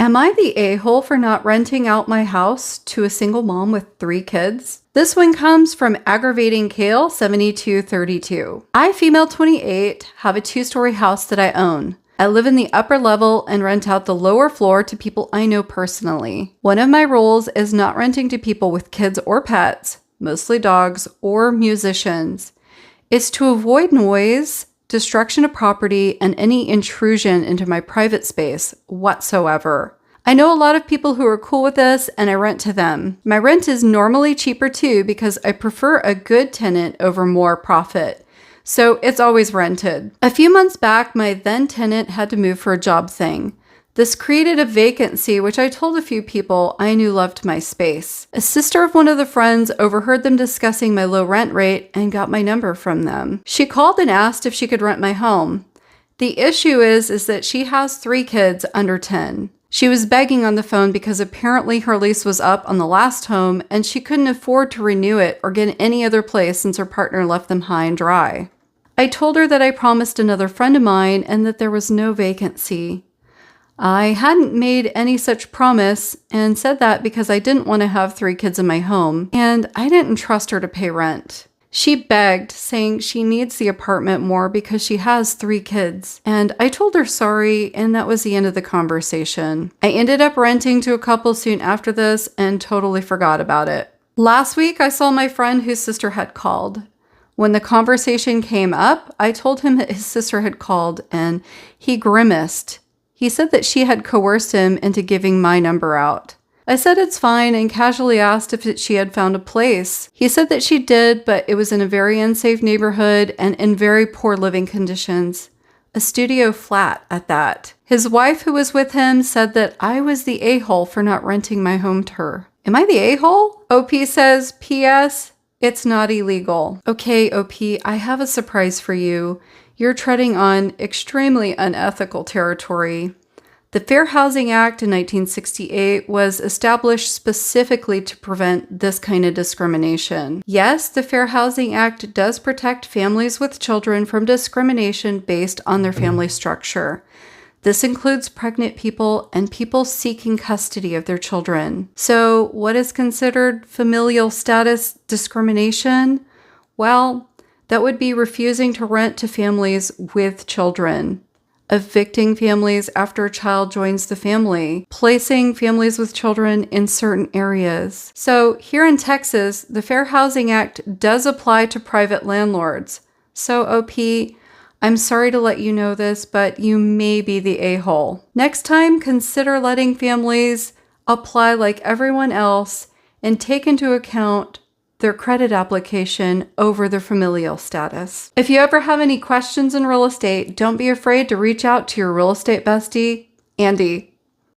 Am I the a-hole for not renting out my house to a single mom with 3 kids? This one comes from Aggravating Kale 7232. I, female 28, have a 2-story house that I own. I live in the upper level and rent out the lower floor to people I know personally. One of my rules is not renting to people with kids or pets, mostly dogs, or musicians. It's to avoid noise, destruction of property, and any intrusion into my private space whatsoever. I know a lot of people who are cool with this, and I rent to them. My rent is normally cheaper too because I prefer a good tenant over more profit. So it's always rented. A few months back, my then tenant had to move for a job thing. This created a vacancy, which I told a few people I knew loved my space. A sister of one of the friends overheard them discussing my low rent rate and got my number from them. She called and asked if she could rent my home. The issue is that she has 3 kids under 10. She was begging on the phone because apparently her lease was up on the last home and she couldn't afford to renew it or get any other place since her partner left them high and dry. I told her that I promised another friend of mine and that there was no vacancy. I hadn't made any such promise and said that because I didn't want to have 3 kids in my home and I didn't trust her to pay rent. She begged, saying she needs the apartment more because she has 3 kids, and I told her sorry, and that was the end of the conversation. I ended up renting to a couple soon after this and totally forgot about it. Last week, I saw my friend whose sister had called. When the conversation came up, I told him that his sister had called, and he grimaced. He said that she had coerced him into giving my number out. I said it's fine and casually asked if she had found a place. He said that she did, but it was in a very unsafe neighborhood and in very poor living conditions. A studio flat at that. His wife, who was with him, said that I was the a-hole for not renting my home to her. Am I the a-hole? OP says, P.S. It's not illegal. Okay, OP, I have a surprise for you. You're treading on extremely unethical territory. The Fair Housing Act in 1968 was established specifically to prevent this kind of discrimination. Yes, the Fair Housing Act does protect families with children from discrimination based on their family structure. This includes pregnant people and people seeking custody of their children. So, what is considered familial status discrimination? Well, that would be refusing to rent to families with children, evicting families after a child joins the family, placing families with children in certain areas. So here in Texas, the Fair Housing Act does apply to private landlords. So OP, I'm sorry to let you know this, but you may be the a-hole. Next time, consider letting families apply like everyone else and take into account their credit application over their familial status. If you ever have any questions in real estate, don't be afraid to reach out to your real estate bestie, Andy.